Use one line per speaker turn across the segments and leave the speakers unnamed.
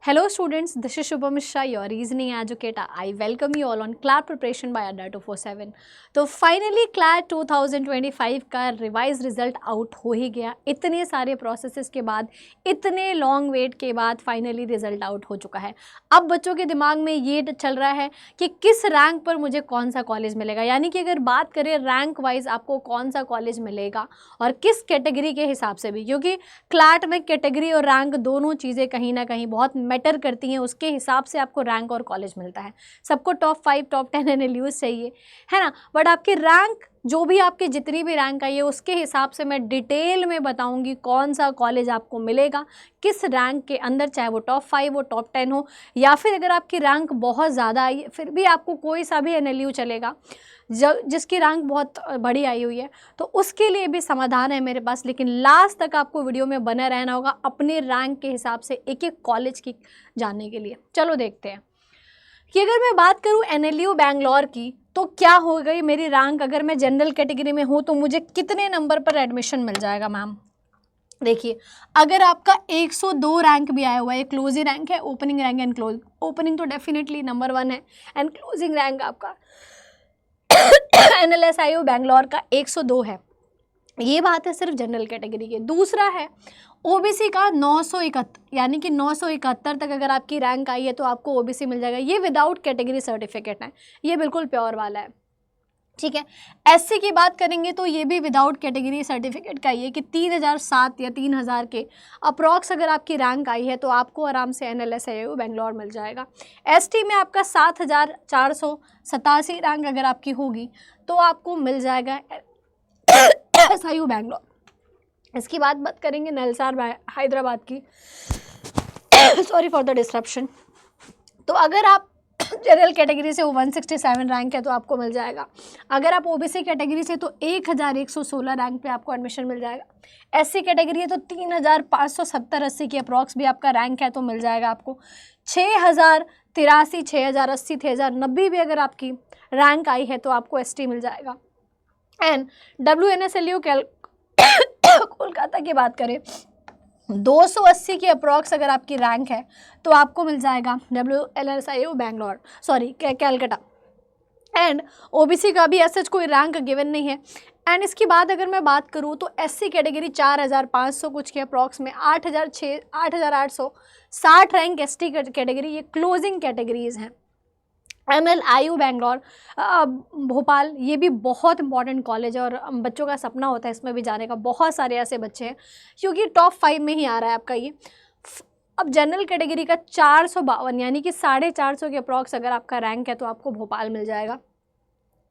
Hello students, this is Shubham Mishra, your reasoning educator. I welcome you all on CLAT preparation by Adda 247. तो finally CLAT 2025 का revise result out हो ही गया। इतने सारे processes के बाद, इतने लॉन्ग वेट के बाद फाइनली रिजल्ट आउट हो चुका है। अब बच्चों के दिमाग में ये चल रहा है कि किस रैंक पर मुझे कौन सा कॉलेज मिलेगा, यानी कि अगर बात करें रैंक वाइज आपको कौन सा कॉलेज मिलेगा और किस कैटेगरी के हिसाब से भी, क्योंकि क्लैट में कैटेगरी और रैंक दोनों चीज़ें कहीं ना कहीं बहुत मैटर करती हैं। उसके हिसाब से आपको रैंक और कॉलेज मिलता है। सबको टॉप 5 टॉप 10 एनएलयूज चाहिए, है ना, बट आपकी रैंक जो भी आपकी जितनी भी रैंक आई है उसके हिसाब से मैं डिटेल में बताऊंगी कौन सा कॉलेज आपको मिलेगा किस रैंक के अंदर, चाहे वो टॉप 5 हो टॉप 10 हो, या फिर अगर आपकी रैंक बहुत ज़्यादा आई है फिर भी आपको कोई सा भी एनएलयू चलेगा जिसकी रैंक बहुत बड़ी आई हुई है, तो उसके लिए भी समाधान है मेरे पास। लेकिन लास्ट तक आपको वीडियो में बना रहना होगा अपने रैंक के हिसाब से एक एक कॉलेज की जानने के लिए। चलो देखते हैं कि अगर मैं बात करूं एनएलयू बैंगलोर की तो क्या हो गई मेरी रैंक। अगर मैं जनरल कैटेगरी में हूं तो मुझे कितने नंबर पर एडमिशन मिल जाएगा मैम। देखिए, अगर आपका 102 रैंक भी आया हुआ है, क्लोजिंग रैंक है, opening rank and close, opening तो डेफिनेटली नंबर 1 है एंड क्लोजिंग रैंक आपका NLSIU बैंगलोर का 102 है। ये बात है सिर्फ जनरल कैटेगरी की। दूसरा है ओबीसी का 971, यानी कि 971 तक अगर आपकी रैंक आई है तो आपको ओबीसी मिल जाएगा। ये विदाउट कैटेगरी सर्टिफिकेट है, ये बिल्कुल प्योर वाला है, ठीक है। एससी की बात करेंगे तो ये भी विदाउट कैटेगरी सर्टिफिकेट का ही है कि 3007 या 3000 के अप्रॉक्स अगर आपकी रैंक आई है तो आपको आराम से NLSIU बैंगलोर मिल जाएगा। एसटी में आपका 7487 रैंक अगर आपकी होगी तो आपको मिल जाएगा SIU बैंगलोर। इसकी बात करेंगे नलसार हैदराबाद की सॉरी फॉर द डिस्ट्रप्शन। तो अगर आप जनरल कैटेगरी से 167 रैंक है तो आपको मिल जाएगा। अगर आप ओबीसी कैटेगरी से तो 1116 रैंक पे आपको एडमिशन मिल जाएगा। एससी कैटेगरी है तो 3570-80 की अप्रॉक्स भी आपका रैंक है तो मिल जाएगा आपको। 6083, 6080, 6090 भी अगर आपकी रैंक आई है तो आपको एसटी मिल जाएगा। एंड WNSLU कोलकाता की बात करें 280 की अप्रॉक्स अगर आपकी रैंक है तो आपको मिल जाएगा WNSIU Bangalore, sorry Calcutta. And OBC का भी ऐसा कोई रैंक गिवन नहीं है। एंड इसकी बाद अगर मैं बात करूँ तो एससी कैटेगरी 4500 कुछ के अप्रॉक्स में 8860 रैंक एसटी कैटेगरी, ये क्लोजिंग कैटेगरीज हैं। NLIU बैंगलोर भोपाल, ये भी बहुत इंपॉर्टेंट कॉलेज है और बच्चों का सपना होता है इसमें भी जाने का। बहुत सारे ऐसे बच्चे हैं क्योंकि टॉप 5 में ही आ रहा है आपका ये। अब जनरल कैटेगरी का 452 यानी कि 450 के अप्रॉक्स अगर आपका रैंक है तो आपको भोपाल मिल जाएगा।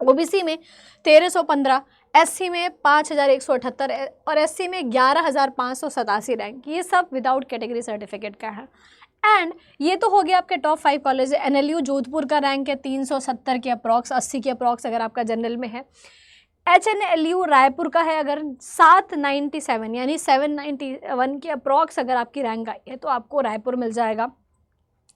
ओबीसी में 1315, एससी में 5178 और एससी में 11587 रैंक, ये सब विदाउट कैटेगरी सर्टिफिकेट का है। एंड ये तो हो गया आपके टॉप 5 कॉलेज। NLU जोधपुर का रैंक है 370 के अप्रॉक्स, 80 के अप्रॉक्स अगर आपका जनरल में है। HNLU रायपुर का है अगर 797 यानी 791 के अप्रॉक्स अगर आपकी रैंक आई है तो आपको रायपुर मिल जाएगा।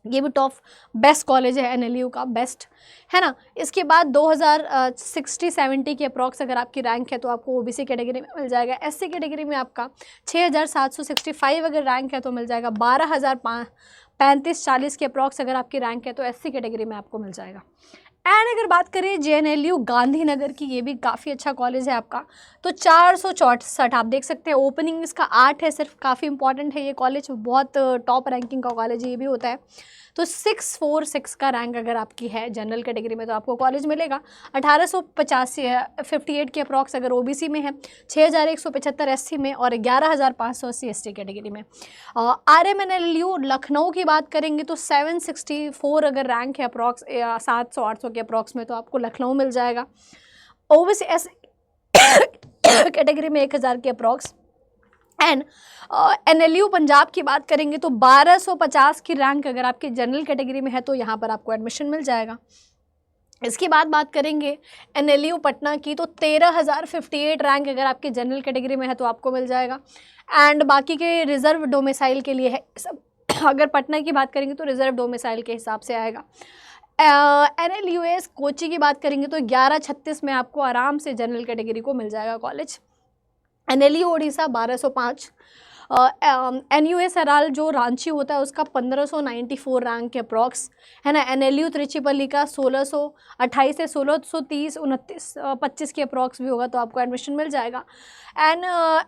ये भी टॉप बेस्ट कॉलेज है NLU का, बेस्ट है ना। इसके बाद 2060-70 के अप्रॉक्स अगर आपकी रैंक है तो आपको ओबीसी कैटेगरी में मिल जाएगा। एससी कैटेगरी में आपका 6765 अगर रैंक है तो मिल जाएगा। 12035-40 के अप्रॉक्स अगर आपकी रैंक है तो एससी कैटेगरी में आपको मिल जाएगा। एंड अगर बात करें JNLU गांधीनगर की, ये भी काफ़ी अच्छा कॉलेज है आपका, तो 464 आप देख सकते हैं। ओपनिंग इसका 8 है सिर्फ, काफ़ी इंपॉर्टेंट है ये कॉलेज, बहुत टॉप रैंकिंग का कॉलेज ये भी होता है। तो 646 का रैंक अगर आपकी है जनरल कैटेगरी में तो आपको कॉलेज मिलेगा। 1858 के अप्रॉक्स अगर ओबीसी में है, 6175 एससी में और 11580 एसटी कैटेगरी में। RMNLU लखनऊ की बात करेंगे तो 764 अगर रैंक है अप्रॉक्स 700-800 के अप्रॉक्स में तो आपको लखनऊ मिल जाएगा। ओबीसी एस कैटेगरी में 1000 के अप्रॉक्स। एंड NLU पंजाब की बात करेंगे तो 1250 की रैंक अगर आपकी जनरल कैटेगरी में है तो यहाँ पर आपको एडमिशन मिल जाएगा। इसके बाद बात करेंगे NLU पटना की तो 13058 रैंक अगर आपकी जनरल कैटेगरी में है तो आपको मिल जाएगा। एंड बाकी के रिजर्व डोमिसाइल के लिए है सब। अगर पटना की बात करेंगे तो रिजर्व डोमिसाइल के हिसाब से आएगा। NLUS कोची की बात करेंगे तो 1136 में आपको आराम से जनरल कैटेगरी को मिल जाएगा कॉलेज। NLU ओडिशा 1205, NUS एराल जो रांची होता है उसका 1594 रैंक के अप्रॉक्स है ना। NLU त्रिचिपल्ली का 1628 से 1630 29 25 के अप्रॉक्स भी होगा तो आपको एडमिशन मिल जाएगा। And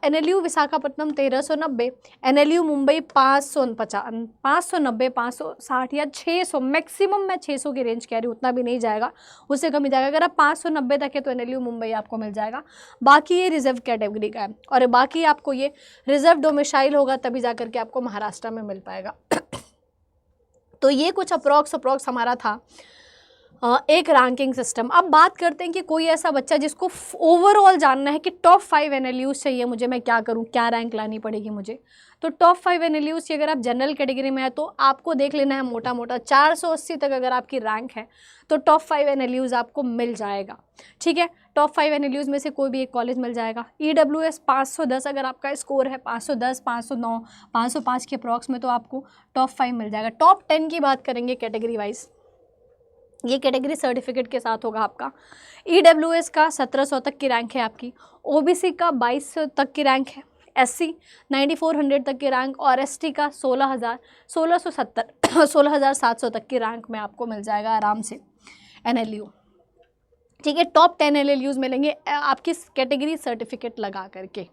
NLU Visakhapatnam 1390, NLU Mumbai 590 560 या 600, मैक्सिमम मैं 600 की रेंज कह रही हूँ, उतना भी नहीं जाएगा, उससे कम ही जाएगा। अगर आप 590 तक है तो NLU मुंबई आपको मिल जाएगा। बाकी ये रिजर्व कैटेगरी का है और बाकी आपको ये रिजर्व डोमिसाइल होगा तभी जाकर के आपको महाराष्ट्र में मिल पाएगा। तो ये कुछ अप्रॉक्स हमारा था एक रैंकिंग सिस्टम। अब बात करते हैं कि कोई ऐसा बच्चा जिसको ओवरऑल जानना है कि टॉप 5 NLUs चाहिए मुझे, मैं क्या करूं, क्या रैंक लानी पड़ेगी मुझे। तो टॉप 5 NLUs की अगर आप जनरल कैटेगरी में है तो आपको देख लेना है मोटा मोटा 480 तक अगर आपकी रैंक है तो टॉप 5 NLUs आपको मिल जाएगा। ठीक है, टॉप 5 NLUs में से कोई भी एक कॉलेज मिल जाएगा। EWS 510 अगर आपका स्कोर है 510, 509, 505 के अप्रॉक्स में तो आपको टॉप 5 मिल जाएगा। टॉप 10 की बात करेंगे कैटेगरी वाइज, ये कैटेगरी सर्टिफिकेट के साथ होगा आपका। EWS का 1700 तक की रैंक है आपकी, OBC का 2200 तक की रैंक है, SC 9400 तक की रैंक और ST का 16,700 तक की रैंक में आपको मिल जाएगा आराम से NLU। ठीक है, टॉप 10 NLUs मिलेंगे आपकी कैटेगरी सर्टिफिकेट लगा करके।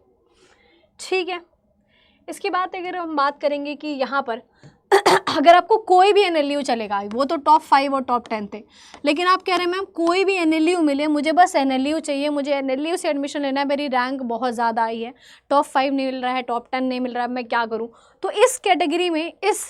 ठीक है, इसके बाद अगर हम बात करेंगे कि यहाँ पर अगर आपको कोई भी NLU चलेगा, वो तो टॉप 5 और टॉप 10 थे, लेकिन आप कह रहे हैं मैम कोई भी NLU मिले, मुझे बस NLU चाहिए, मुझे NLU से एडमिशन लेना है, मेरी रैंक बहुत ज़्यादा आई है, टॉप 5 नहीं मिल रहा है, टॉप 10 नहीं मिल रहा है, मैं क्या करूँ। तो इस कैटेगरी में, इस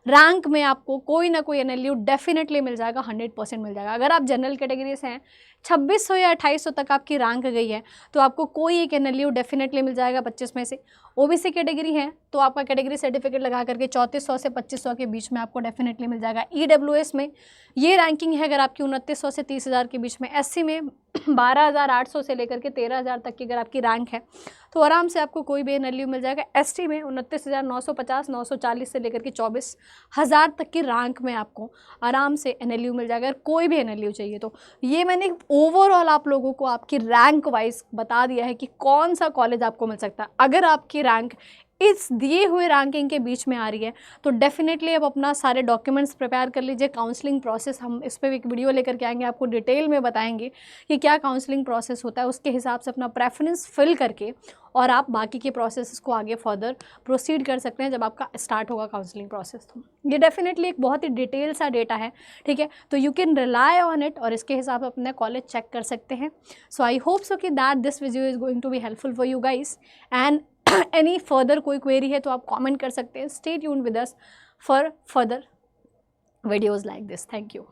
रैंक में आपको कोई ना कोई NLU डेफिनेटली मिल जाएगा, 100% मिल जाएगा। अगर आप जनरल कैटेगरी से हैं, 2600 या 2800 तक आपकी रैंक गई है तो आपको कोई एक NLU डेफिनेटली मिल जाएगा 25 में से। OBC कैटेगरी है तो आपका कैटेगरी सर्टिफिकेट लगा करके 3400 से 2500 के बीच में आपको डेफिनेटली मिल जाएगा। EWS में ये रैंकिंग है अगर आपकी 2900 से 30,000 के बीच में। SC में 12,800 से लेकर के 13,000 तक की अगर आपकी रैंक है तो आराम से आपको कोई भी NLU मिल जाएगा। ST में 29,950 940 से लेकर के 24,000 तक की रैंक में आपको आराम से NLU मिल जाएगा। अगर कोई भी NLU चाहिए तो ये मैंने ओवरऑल आप लोगों को आपकी रैंक वाइज बता दिया है कि कौन सा कॉलेज आपको मिल सकता है। अगर आपकी रैंक इस दिए हुए रैंकिंग के बीच में आ रही है तो डेफिनेटली आप अपना सारे डॉक्यूमेंट्स प्रिपेयर कर लीजिए। काउंसलिंग प्रोसेस हम इस पर एक वीडियो लेकर के आएंगे, आपको डिटेल में बताएंगे कि क्या काउंसलिंग प्रोसेस होता है। उसके हिसाब से अपना प्रेफरेंस फिल करके और आप बाकी के प्रोसेस को आगे फर्दर प्रोसीड कर सकते हैं जब आपका स्टार्ट होगा काउंसलिंग प्रोसेस। तो ये डेफिनेटली एक बहुत ही डिटेल सा डेटा है, ठीक है, तो you can rely on it और इसके हिसाब से अपने कॉलेज चेक कर सकते हैं। सो आई होप सो कि that this video is going to be helpful for you guys and any further कोई क्वेरी है तो आप कमेंट कर सकते हैं। Stay tuned with us for further videos like this. Thank you.